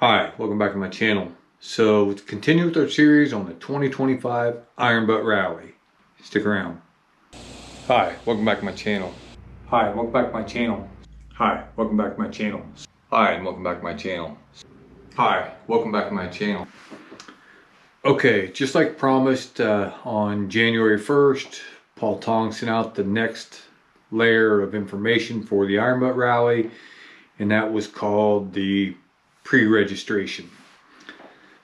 Hi, welcome back to my channel. So to continue with our series on the 2025 Iron Butt Rally. Stick around. Hi, welcome back to my channel. Hi, welcome back to my channel. Hi, welcome back to my channel. Hi, and welcome back to my channel. Hi, welcome back to my channel. Okay, just like promised on January 1st, Paul Tong sent out the next layer of information for the Iron Butt Rally, and that was called the pre-registration.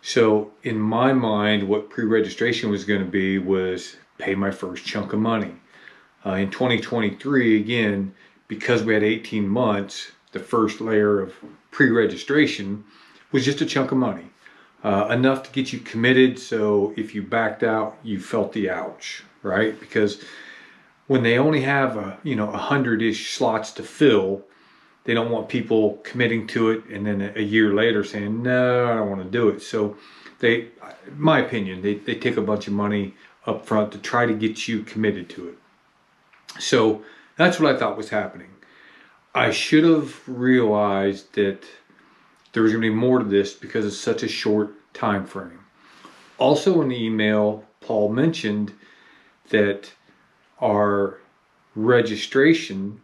So in my mind, what pre-registration was going to be was pay my first chunk of money. In 2023, again, because we had 18 months, the first layer of pre-registration was just a chunk of money. Enough to get you committed, so if you backed out, you felt the ouch, right? Because when they only have 100-ish slots to fill, they don't want people committing to it and then a year later saying, no, I don't want to do it. So they, in my opinion, they take a bunch of money up front to try to get you committed to it. So that's what I thought was happening. I should have realized that there was going to be more to this because it's such a short time frame. Also in the email, Paul mentioned that our registration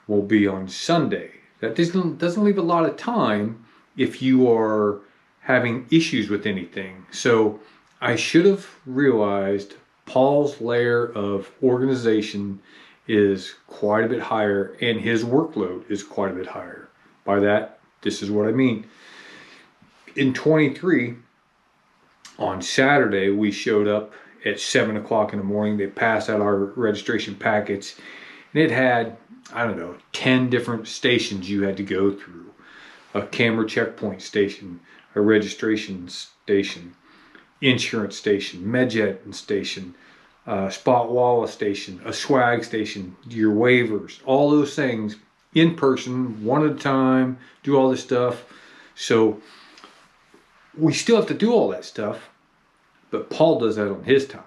will be on Sunday. That doesn't leave a lot of time if you are having issues with anything. So I should have realized Paul's layer of organization is quite a bit higher and his workload is quite a bit higher. By that, this is what I mean. In 23, on Saturday, we showed up at 7 o'clock in the morning. They passed out our registration packets and it had, I don't know, 10 different stations you had to go through. A camera checkpoint station, a registration station, insurance station, medjet station, spot walla station, a swag station, your waivers, all those things in person, one at a time, do all this stuff. So we still have to do all that stuff, but Paul does that on his time.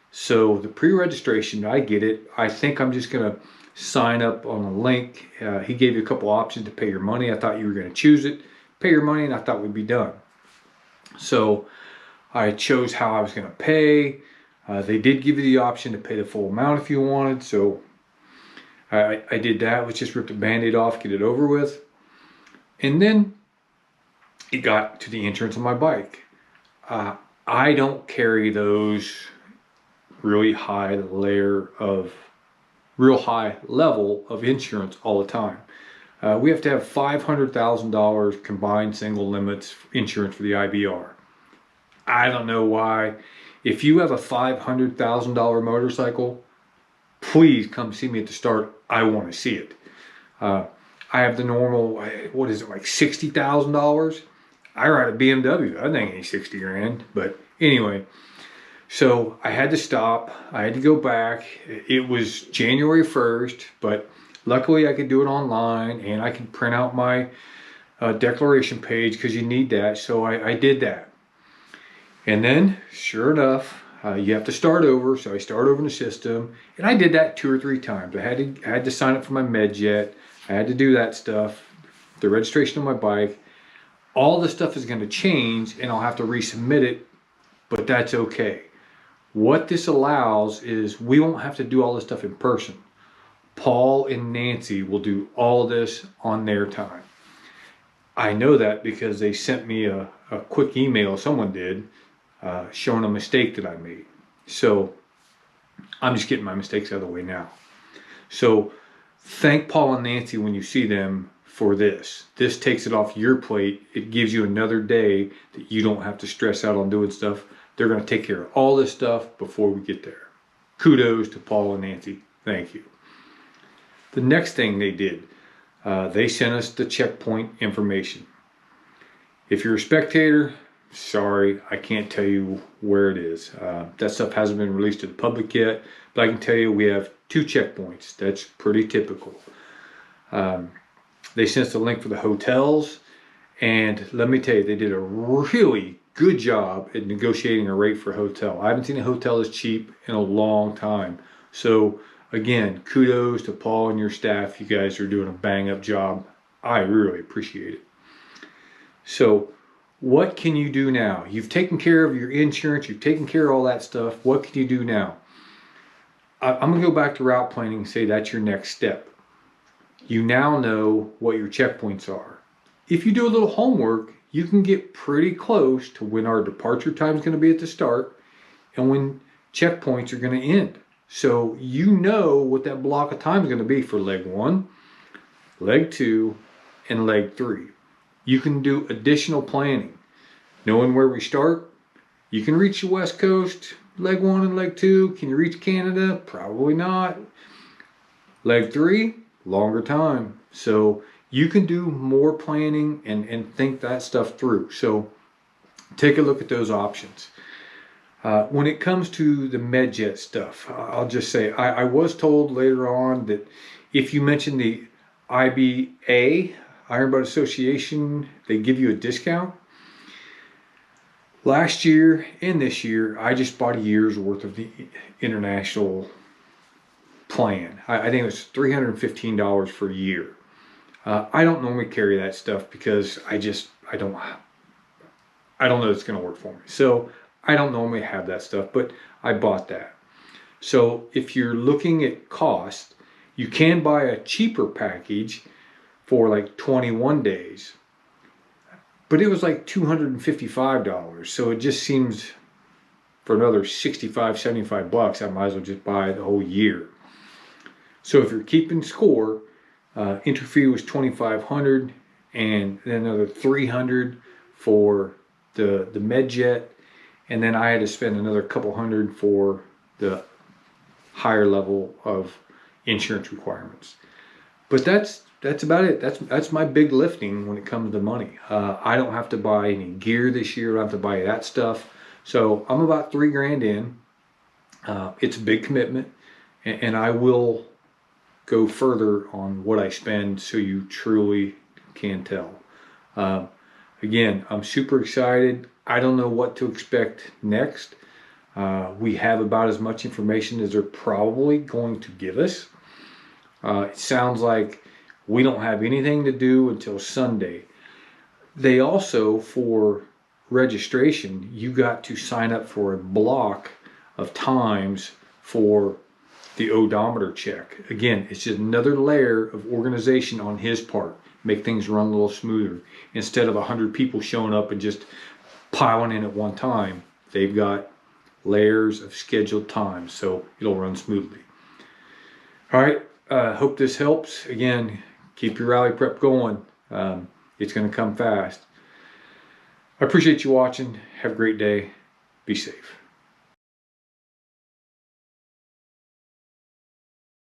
So the pre-registration, I get it. I think I'm just going to sign up on a link. He gave you a couple options to pay your money. I thought you were going to choose it, pay your money, and I thought we'd be done. So I chose how I was going to pay. They did give you the option to pay the full amount if you wanted. So I did that. Let's just rip the Band-Aid off, get it over with. And then it got to the insurance on my bike. I don't carry those really high level of insurance all the time. We have to have $500,000 combined single limits insurance for the IBR. I don't know why. If you have a $500,000 motorcycle, please come see me at the start. I want to see it. I have the normal, what is it, like $60,000? I ride a BMW. That thing ain't 60 grand. But anyway, so I had to stop. I had to go back. It was January 1st, but luckily I could do it online and I could print out my declaration page because you need that. So I did that. And then, sure enough, you have to start over. So I start over in the system, and I did that 2 or 3 times. I had to sign up for my medjet. I had to do that stuff, the registration of my bike. All the stuff is going to change, and I'll have to resubmit it, but that's okay. What this allows is we won't have to do all this stuff in person. Paul and Nancy will do all this on their time. I know that because they sent me a quick email, someone did, showing a mistake that I made. So I'm just getting my mistakes out of the way now. So thank Paul and Nancy when you see them for this. This takes it off your plate. It gives you another day that you don't have to stress out on doing stuff. They're going to take care of all this stuff before we get there. Kudos to Paul and Nancy. Thank you. The next thing they did, they sent us the checkpoint information. If you're a spectator, sorry, I can't tell you where it is. That stuff hasn't been released to the public yet, but I can tell you we have 2 checkpoints. That's pretty typical. They sent us a link for the hotels, and let me tell you, they did a really good job at negotiating a rate for a hotel. I haven't seen a hotel as cheap in a long time. So again, kudos to Paul and your staff. You guys are doing a bang up job. I really appreciate it. So What can you do now? You've taken care of your insurance, you've taken care of all that stuff. What can you do now? I'm gonna go back to route planning and say that's your next step. You now know what your checkpoints are. If you do a little homework, you can get pretty close to when our departure time is gonna be at the start and when checkpoints are gonna end. So you know what that block of time is gonna be for leg 1, leg 2, and leg 3. You can do additional planning. Knowing where we start, you can reach the West Coast, leg 1 and leg 2. Can you reach Canada? Probably not. Leg 3, longer time. So you can do more planning and think that stuff through. So take a look at those options. When it comes to the MedJet stuff, I'll just say I was told later on that if you mention the IBA, Iron Boat Association, they give you a discount. Last year and this year, I just bought a year's worth of the international plan. I think it was $315 for a year. I don't normally carry that stuff because I don't know it's going to work for me. So I don't normally have that stuff, but I bought that. So if you're looking at cost, you can buy a cheaper package for like 21 days, but it was like $255. So it just seems for another 65, 75 bucks, I might as well just buy the whole year. So if you're keeping score, entry fee was $2,500 and then another $300 for the MedJet. And then I had to spend another couple hundred for the higher level of insurance requirements. But that's about it. That's my big lifting when it comes to money. I don't have to buy any gear this year. I don't have to buy that stuff. So I'm about $3 grand in. It's a big commitment, and I will go further on what I spend so you truly can tell. Again, I'm super excited. I don't know what to expect next. We have about as much information as they're probably going to give us. It sounds like we don't have anything to do until Sunday. They also, for registration, you got to sign up for a block of times for the odometer check. Again, it's just another layer of organization on his part. Make things run a little smoother. Instead of 100 people showing up and just piling in at one time, they've got layers of scheduled times, so it'll run smoothly. All right, hope this helps. Again, keep your rally prep going. It's going to come fast. I appreciate you watching. Have a great day. Be safe.